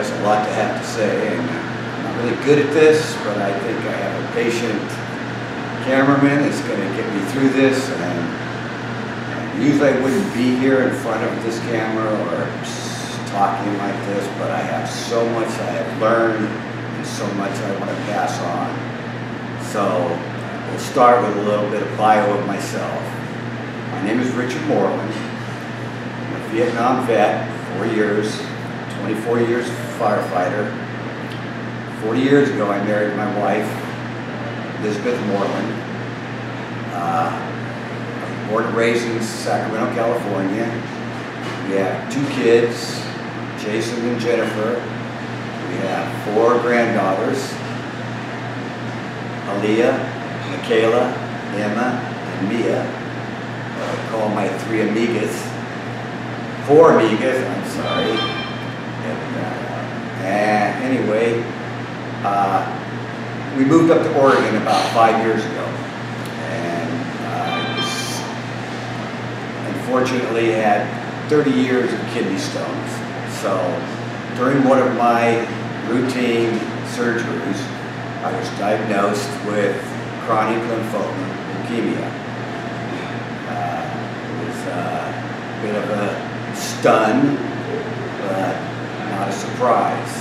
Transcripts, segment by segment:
has a lot to have to say, and I'm not really good at this, but I think I have a patient cameraman that's going to get me through this, and usually I wouldn't be here in front of this camera or talking like this, but I have so much I have learned and so much I want to pass on. So we'll start with a little bit of bio of myself. My name is Richard Moreland. I'm a Vietnam vet, 4 years, 24 years firefighter. 40 years ago I married my wife, Elizabeth Moreland. I was born and raised in Sacramento, California. We have 2 kids, Jason and Jennifer. We have 4 granddaughters, Aaliyah, Michaela, Emma, and Mia. I call my 3 amigas. 4 amigas, I'm sorry. And anyway, we moved up to Oregon about 5 years ago. Unfortunately had 30 years of kidney stones. So during one of my routine surgeries, I was diagnosed with chronic lymphoma, leukemia. It was a bit of a stun, but not a surprise.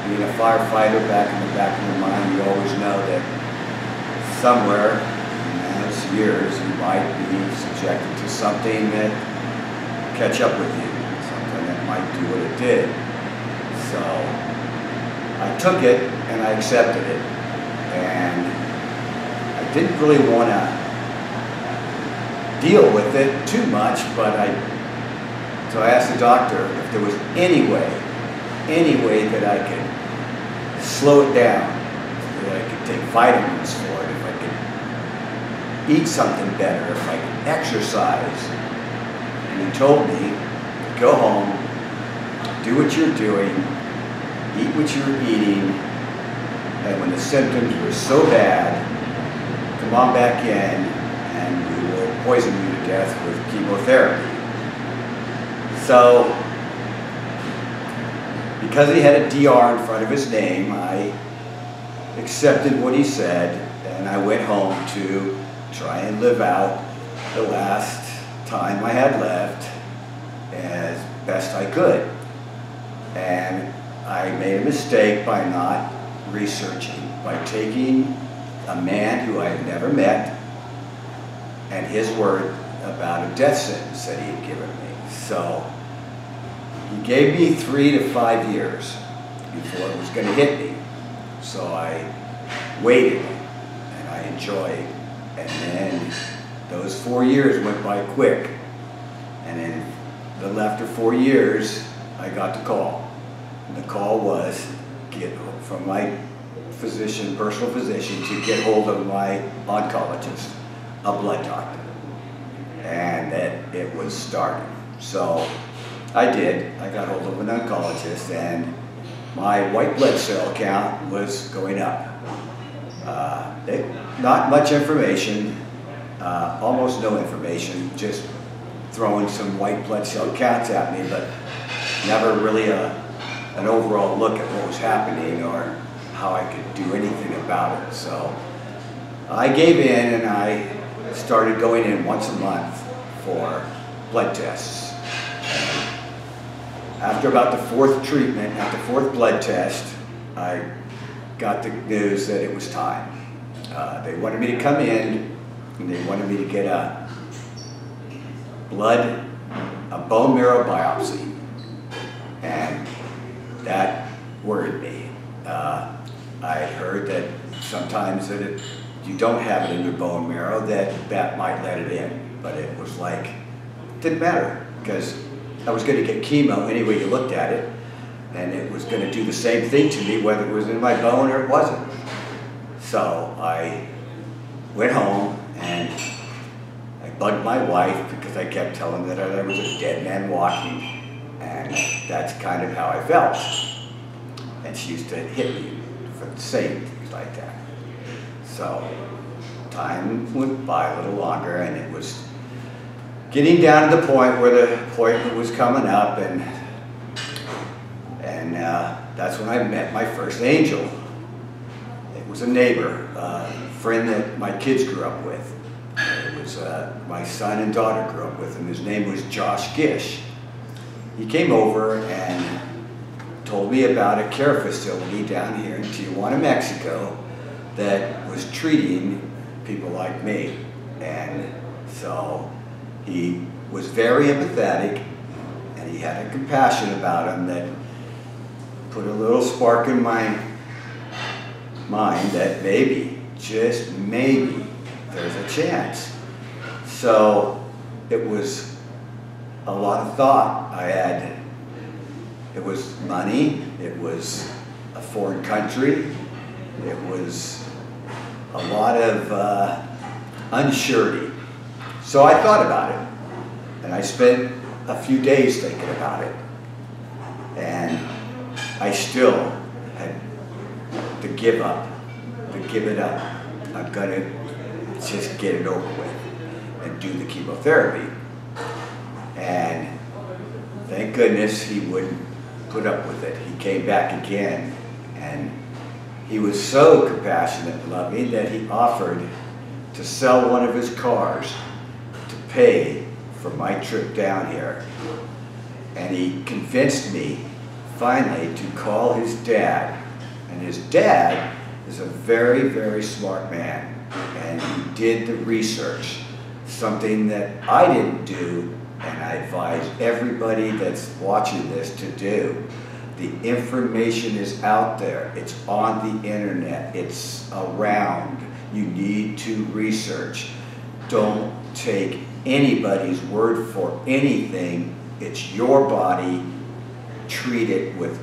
Being a firefighter, back in the back of your mind, you always know that somewhere years you might be subjected to something that catch up with you, something that might do what it did. So I took it and I accepted it, and I didn't really want to deal with it too much, but so I asked the doctor if there was any way that I could slow it down, so that I could take vitamins for it, if I could eat something better, if I can exercise. And he told me, go home, do what you're doing, eat what you're eating, and when the symptoms were so bad, come on back in and we will poison you to death with chemotherapy. So, because he had a DR in front of his name, I accepted what he said, and I went home to try and live out the last time I had left as best I could. And I made a mistake by not researching, by taking a man who I had never met and his word about a death sentence that he had given me. So he gave me 3 to 5 years before it was going to hit me. So I waited and I enjoyed. And then those 4 years went by quick. And then a little after 4 years, I got the call. And the call was from my physician, personal physician, to get hold of my oncologist, a blood doctor. And that it was starting. So I did. I got hold of an oncologist, and my white blood cell count was going up. Not much information, almost no information, just throwing some white blood cell counts at me, but never really an overall look at what was happening or how I could do anything about it. So I gave in and I started going in once a month for blood tests. And after about the 4th treatment, at the 4th blood test, I got the news that it was time. They wanted me to come in and they wanted me to get a bone marrow biopsy. And that worried me. I had heard that sometimes that if you don't have it in your bone marrow, that might let it in. But it was like, it didn't matter, because I was going to get chemo any way you looked at it, and it was going to do the same thing to me whether it was in my bone or it wasn't. So I went home and I bugged my wife because I kept telling her that I was a dead man walking, and that's kind of how I felt. And she used to hit me for saying things like that. So time went by a little longer, and it was getting down to the point where the appointment was coming up, and And that's when I met my first angel. It was a neighbor, a friend that my kids grew up with. It was my son and daughter grew up with him. His name was Josh Gish. He came over and told me about a care facility down here in Tijuana, Mexico, that was treating people like me. And so he was very empathetic, and he had a compassion about him that put a little spark in my mind that maybe, just maybe, there's a chance. So it was a lot of thought I had. It was money, it was a foreign country, it was a lot of unsurety. So I thought about it, and I spent a few days thinking about it. And I still had to give it up. I'm gonna just get it over with and do the chemotherapy. And thank goodness he wouldn't put up with it. He came back again, and he was so compassionate and loving that he offered to sell one of his cars to pay for my trip down here. And he convinced me finally to call his dad. And his dad is a very, very smart man, and he did the research, something that I didn't do, and I advise everybody that's watching this to do. The information is out there. It's on the internet. It's around. You need to research. Don't take anybody's word for anything. It's your body. Treat it with,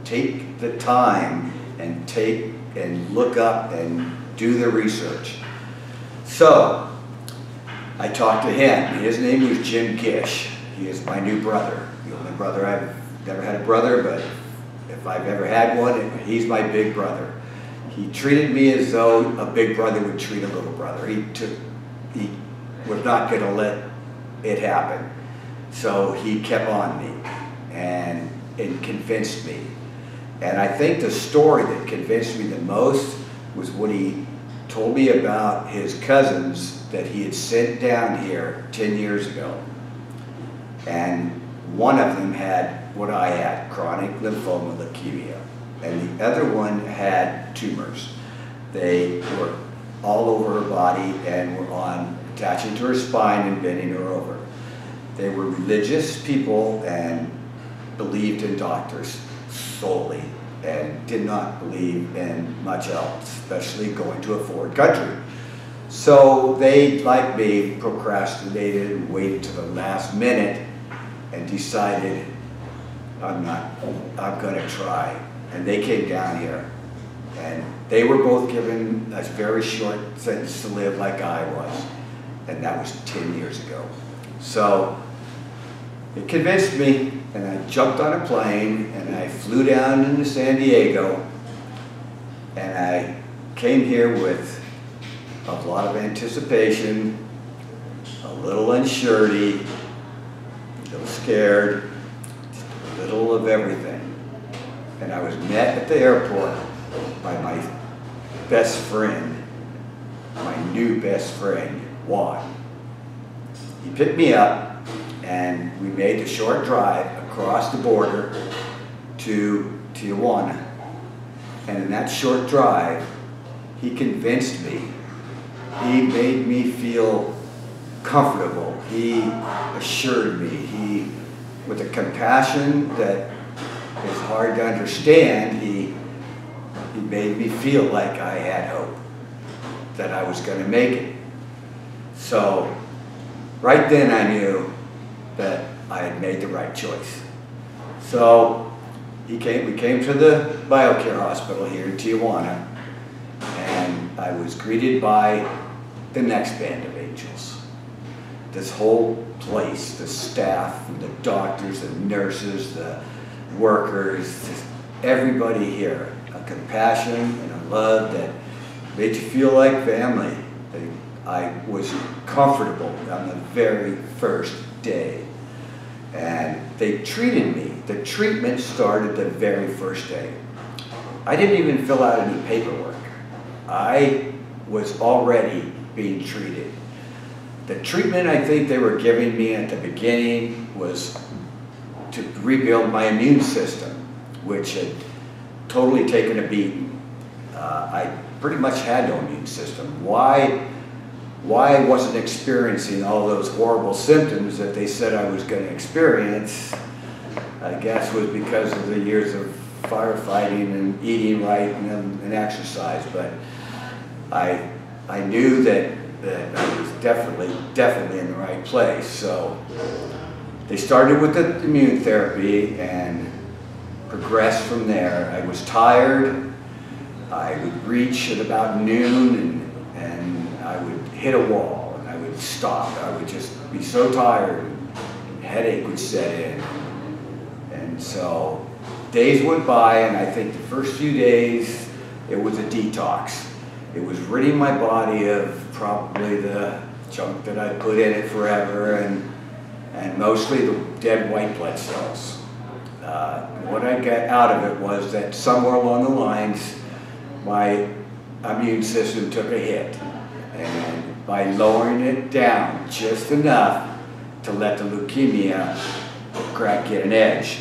take the time and look up and do the research. So I talked to him. His name was Jim Gish. He is my new brother. The only brother I've never had a brother, but if I've ever had one, he's my big brother. He treated me as though a big brother would treat a little brother. He was not going to let it happen. So he kept on me and convinced me. And I think the story that convinced me the most was when he told me about his cousins that he had sent down here 10 years ago. And one of them had what I had, chronic lymphoma leukemia. And the other one had tumors. They were all over her body and were attaching to her spine and bending her over. They were religious people and believed in doctors solely and did not believe in much else, especially going to a foreign country. So they, like me, procrastinated and waited to the last minute and decided, I'm going to try. And they came down here, and they were both given a very short sentence to live like I was, and that was 10 years ago. So it convinced me, and I jumped on a plane, and I flew down into San Diego, and I came here with a lot of anticipation, a little unsurety, a little scared, just a little of everything. And I was met at the airport by my best friend, my new best friend, Juan. He picked me up, and we made the short drive across the border to Tijuana. And in that short drive, he convinced me. He made me feel comfortable. He assured me. With a compassion that is hard to understand, he made me feel like I had hope, that I was going to make it. So right then I knew that I had made the right choice. So we came to the BioCare hospital here in Tijuana, and I was greeted by the next band of angels. This whole place, the staff, the doctors, the nurses, the workers, just everybody here, a compassion and a love that made you feel like family. I was comfortable on the very first day, and they treated me. the treatment started the very first day. I didn't even fill out any paperwork. I was already being treated. The treatment I think they were giving me at the beginning was to rebuild my immune system, which had totally taken a beating. I pretty much had no immune system. Why I wasn't experiencing all those horrible symptoms that they said I was going to experience, I guess was because of the years of firefighting and eating right and exercise. But I knew that I was definitely in the right place. So they started with the immune therapy and progressed from there. I was tired. I would reach at about noon and I would hit a wall and I would stop. I would just be so tired and headache would set in. And so days went by, and I think the first few days it was a detox. It was ridding my body of probably the junk that I put in it forever and mostly the dead white blood cells. What I got out of it was that somewhere along the lines my immune system took a hit, and by lowering it down just enough to let the leukemia get an edge.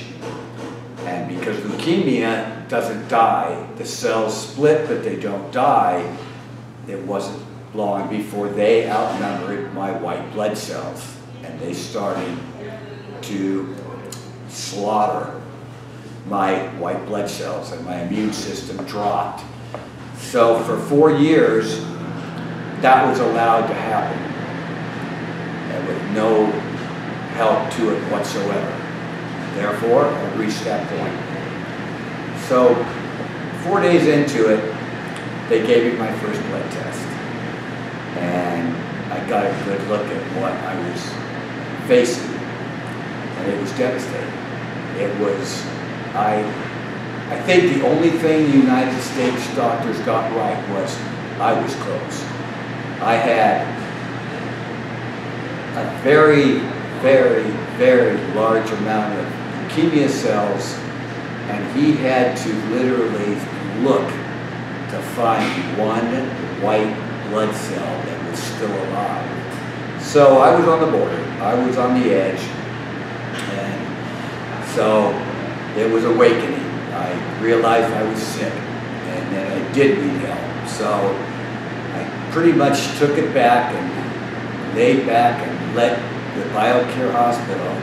And because leukemia doesn't die, the cells split but they don't die, it wasn't long before they outnumbered my white blood cells and they started to slaughter my white blood cells and my immune system dropped. So for 4 years, that was allowed to happen, and with no help to it whatsoever. Therefore, I reached that point. So 4 days into it, they gave me my first blood test, and I got a good look at what I was facing, and it was devastating. It was, I think the only thing the United States doctors got right was I was close. I had a very, very, very large amount of leukemia cells, and he had to literally look to find one white blood cell that was still alive. So I was on the border. I was on the edge, and so it was awakening. I realized I was sick and that I did need help. So I pretty much took it back and laid back and let the BioCare Hospital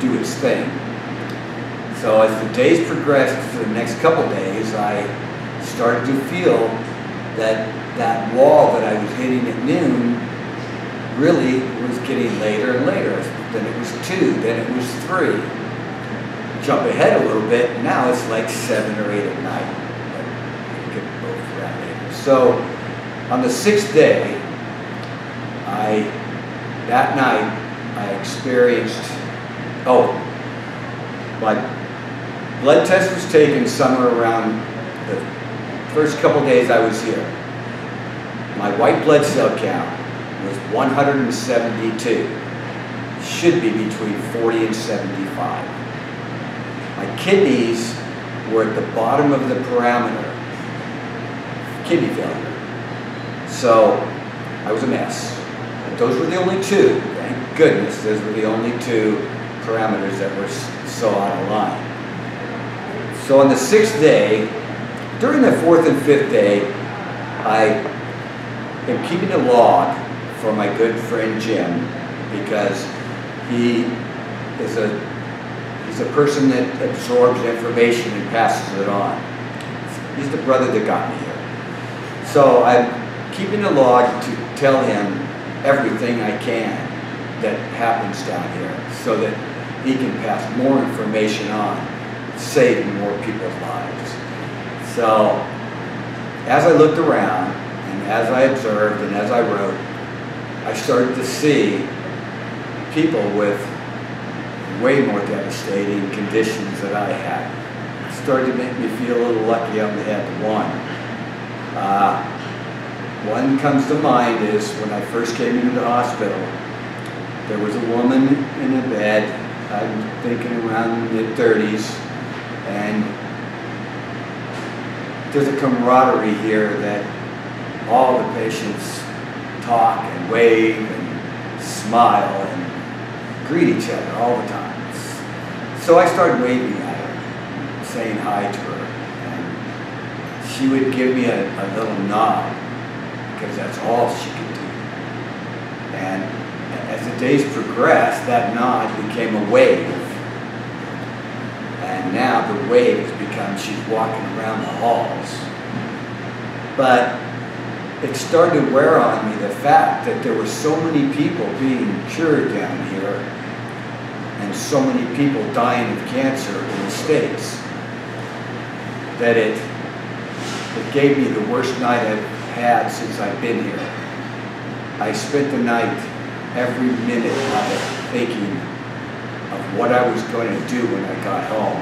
do its thing. So as the days progressed, for the next couple days, I started to feel that that wall that I was hitting at noon really was getting later and later. Then it was 2, then it was 3. Jump ahead a little bit, now it's like 7 or 8 at night. But we'll get both that later. So on the 6th day, that night I experienced, my blood test was taken somewhere around the first couple days I was here. My white blood cell count was 172. Should be between 40 and 75. My kidneys were at the bottom of the parameter, kidney failure. So I was a mess. But those were the only 2, thank goodness, those were the only 2 parameters that were so out of line. So on the 6th day, during the 4th and 5th day, I am keeping a log for my good friend Jim, because he is He's a person that absorbs information and passes it on. He's the brother that got me here. So I'm keeping a log to tell him everything I can that happens down here so that he can pass more information on, saving more people's lives. So as I looked around and as I observed and as I wrote, I started to see people with way more devastating conditions that I had. It started to make me feel a little lucky I only had one comes to mind is when I first came into the hospital, there was a woman in a bed. I'm thinking around mid-30s, and there's a camaraderie here that all the patients talk and wave and smile and greet each other all the time. So I started waving at her, saying hi to her, and she would give me a little nod because that's all she could do. And as the days progressed, that nod became a wave. And now the wave has become she's walking around the halls. But it started to wear on me the fact that there were so many people being cured down here and so many people dying of cancer in the States that it gave me the worst night I've had since I've been here. I spent the night, every minute of it, thinking of what I was going to do when I got home,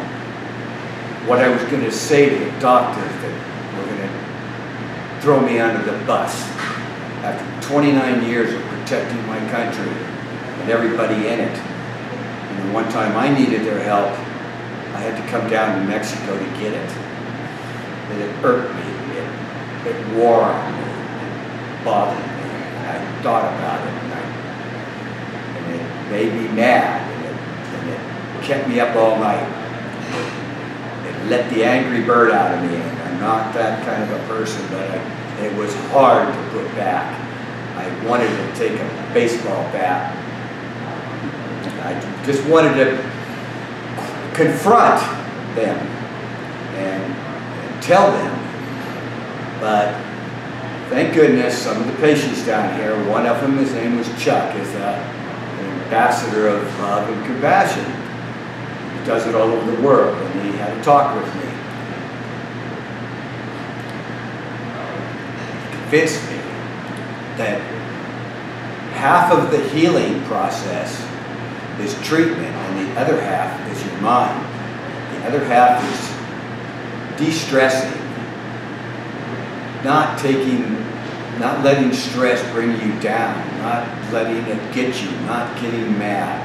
what I was going to say to the doctors that were going to throw me under the bus after 29 years of protecting my country and everybody in it. And one time I needed their help, I had to come down to Mexico to get it. And it irked me, it wore on me, it bothered me. I thought about it, and it made me mad, and it kept me up all night. It let the angry bird out of me, and I'm not that kind of a person, but it was hard to put back. I wanted to take a baseball bat. I just wanted to confront them and tell them, but thank goodness some of the patients down here, one of them, his name was Chuck, is an ambassador of love and compassion. He does it all over the world, and he had a talk with me. He convinced me that half of the healing process is treatment, and the other half is your mind. The other half is de-stressing. Not letting stress bring you down, not letting it get you, not getting mad.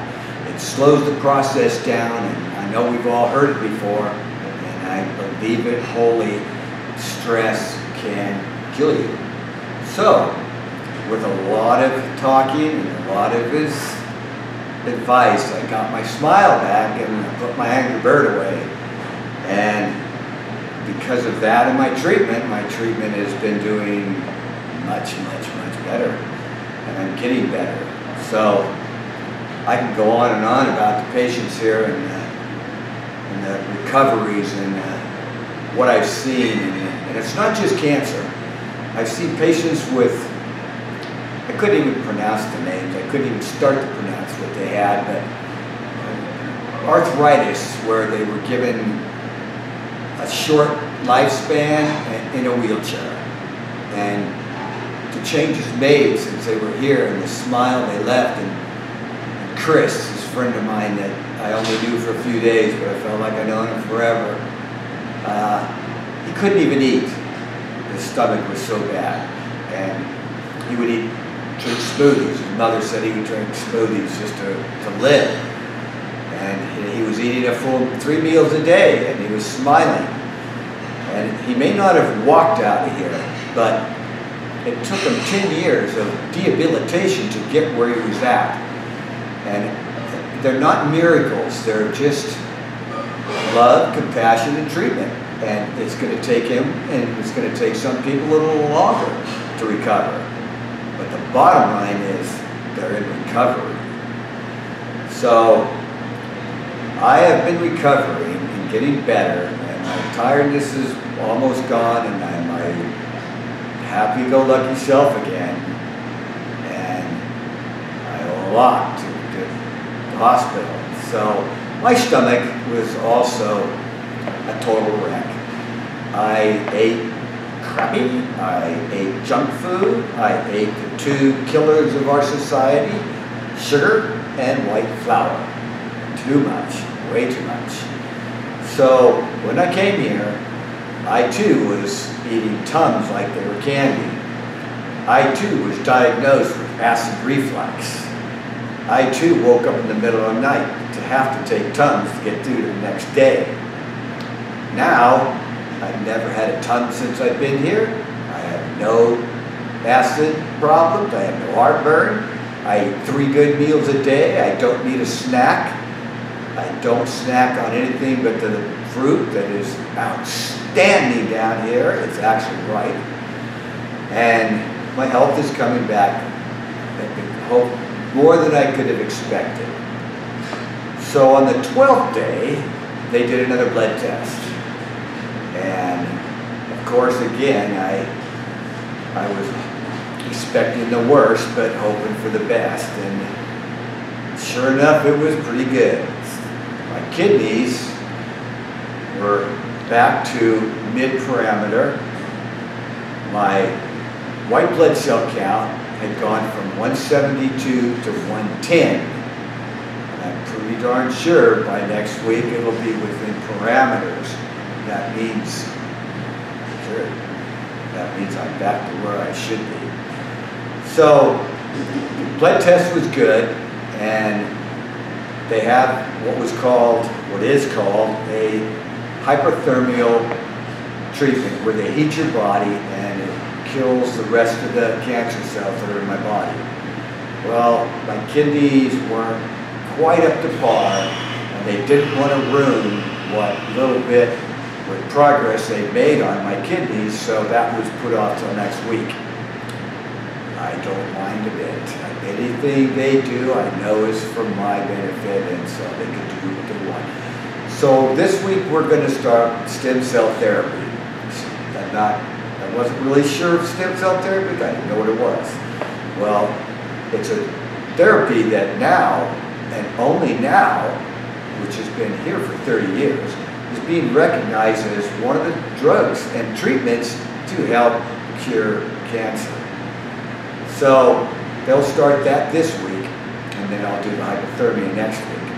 It slows the process down, and I know we've all heard it before, and I believe it wholly, stress can kill you. So, with a lot of talking and a lot of his advice, I got my smile back and I put my angry bird away. And because of that and my treatment has been doing much, much, much better. And I'm getting better. So I can go on and on about the patients here and the recoveries and what I've seen. And it's not just cancer. I've seen patients with, I couldn't even pronounce the names. I couldn't even start to pronounce what they had, but arthritis, where they were given a short lifespan in a wheelchair. And the change is made since they were here, and the smile they left. And Chris, this friend of mine that I only knew for a few days, but I felt like I'd known him forever, he couldn't even eat. His stomach was so bad. And he would drink smoothies. His mother said he would drink smoothies just to live. And he was eating a full 3 meals a day, and he was smiling. And he may not have walked out of here, but it took him 10 years of debilitation to get where he was at. And they're not miracles, they're just love, compassion, and treatment. And it's going to take him, and it's going to take some people a little longer to recover. But the bottom line is they're in recovery. So I have been recovering and getting better, and my tiredness is almost gone, and I'm my happy-go-lucky self again. And I owe a lot to the hospital. So my stomach was also a total wreck. I ate crappy, I ate junk food, I ate the two killers of our society, sugar and white flour. Too much, way too much. So when I came here, I too was eating Tums like they were candy. I too was diagnosed with acid reflux. I too woke up in the middle of the night to have to take Tums to get through to the next day. Now, I've never had a Tums since I've been here. I have no acid problems. I have no heartburn. I eat 3 good meals a day. I don't need a snack. I don't snack on anything but the fruit that is outstanding down here. It's actually ripe. And my health is coming back more than I could have expected. So on the 12th day, they did another blood test. And of course, again, I was expecting the worst, but hoping for the best. And sure enough, it was pretty good. My kidneys were back to mid-parameter. My white blood cell count had gone from 172 to 110. And I'm pretty darn sure by next week it'll be within parameters. That means, sure, that means I'm back to where I should be. So, the blood test was good, and they have what is called a hyperthermal treatment, where they heat your body and it kills the rest of the cancer cells that are in my body. Well, my kidneys weren't quite up to par, and they didn't want to ruin what little bit with progress they made on my kidneys, so that was put off till next week. I don't mind a bit. Anything they do, I know is for my benefit, and so they can do what they want. So this week we're going to start stem cell therapy. I wasn't really sure of stem cell therapy, I didn't know what it was. Well, it's a therapy that now, and only now, which has been here for 30 years, is being recognized as one of the drugs and treatments to help cure cancer. So they'll start that this week, and then I'll do the hypothermia next week.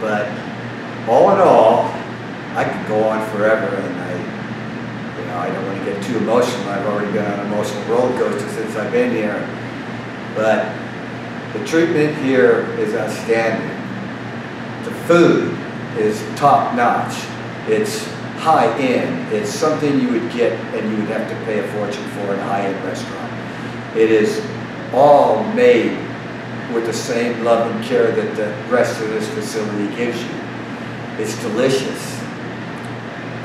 But all in all, I could go on forever, and I don't want to get too emotional. I've already been on an emotional roller coaster since I've been here. But the treatment here is outstanding. The food is top notch. It's high end. It's something you would get and you would have to pay a fortune for in a high-end restaurant. It is all made with the same love and care that the rest of this facility gives you. It's delicious.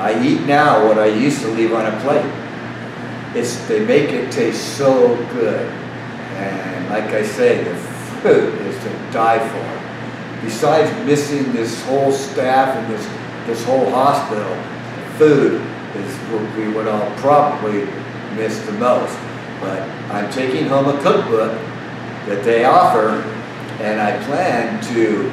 I eat now what I used to leave on a plate. They make it taste so good. And like I say, the food is to die for. Besides missing this whole staff and this whole hospital, the food will be what I'll probably miss the most. But I'm taking home a cookbook that they offer, and I plan to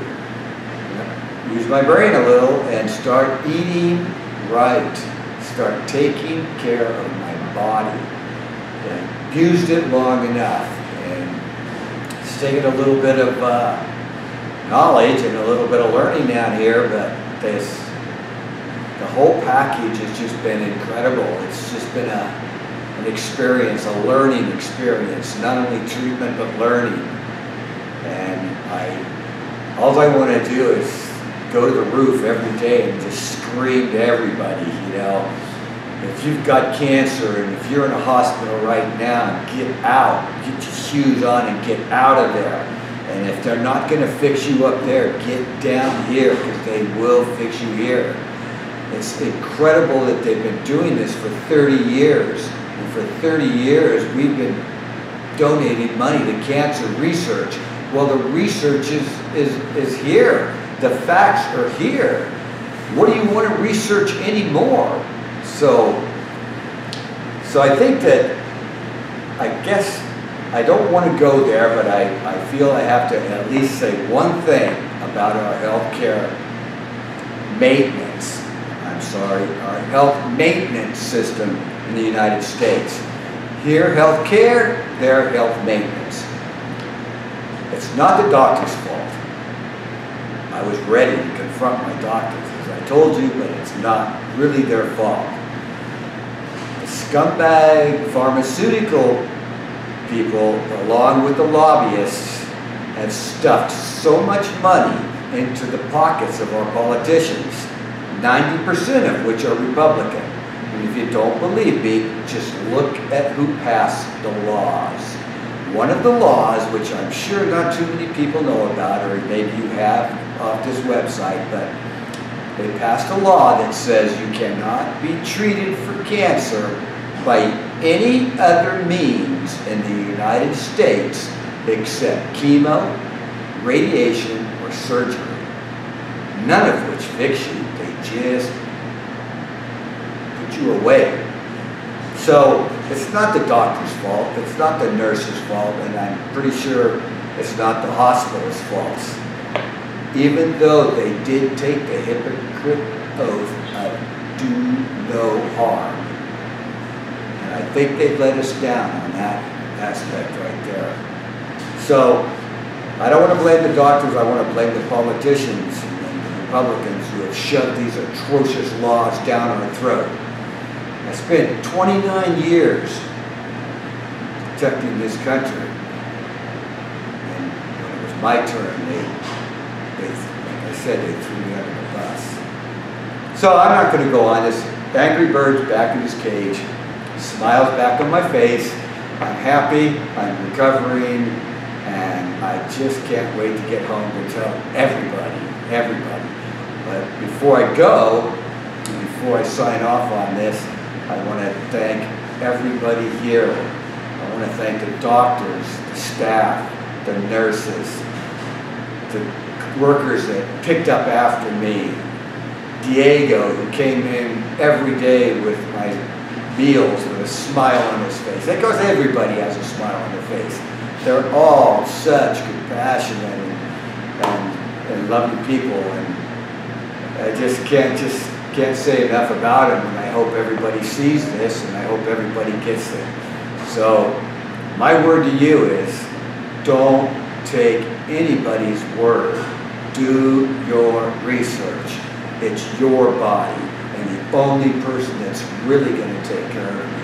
use my brain a little and start eating right. Start taking care of my body. And abused it long enough. And it's taken a little bit of knowledge and a little bit of learning down here, but the whole package has just been incredible. It's just been an experience, a learning experience, not only treatment but learning. And all I want to do is go to the roof every day and just scream to everybody, if you've got cancer and if you're in a hospital right now, get out, get your shoes on and get out of there. And if they're not going to fix you up there, get down here, because they will fix you here. It's incredible that they've been doing this for 30 years. And for 30 years, we've been donating money to cancer research. Well, the research is here. The facts are here. What do you want to research anymore? So I think that, I guess, I don't want to go there, but I feel I have to at least say one thing about our healthcare maintenance. Our health maintenance system in the United States. Here, healthcare, there, health maintenance. It's not the doctor's fault. I was ready to confront my doctors, as I told you, but it's not really their fault. The scumbag pharmaceutical people, along with the lobbyists, have stuffed so much money into the pockets of our politicians, 90% of which are Republican. And if you don't believe me, just look at who passed the laws. One of the laws, which I'm sure not too many people know about, or maybe you have off this website, but they passed a law that says you cannot be treated for cancer by any other means in the United States except chemo, radiation, or surgery. None of which fix you, they just put you away. So it's not the doctor's fault, it's not the nurse's fault, and I'm pretty sure it's not the hospital's fault. Even though they did take the hypocrite oath of do no harm. And I think they've let us down on that aspect right there. So I don't want to blame the doctors, I want to blame the politicians and the Republicans who have shoved these atrocious laws down our throat. I spent 29 years protecting this country. And when it was my turn, like I said, they threw me under the bus. So I'm not going to go on. This angry bird's back in his cage, smiles back on my face. I'm happy, I'm recovering, and I just can't wait to get home to tell everybody. But before I go, before I sign off on this, I want to thank everybody here. I want to thank the doctors, the staff, the nurses, the workers that picked up after me. Diego, who came in every day with my meals with a smile on his face. That goes, everybody has a smile on their face. They're all such compassionate and loving people, and I just can't say enough about them, and I hope everybody sees this, and I hope everybody gets it. So my word to you is, don't take anybody's word. Do your research. It's your body, and the only person that's really going to take care of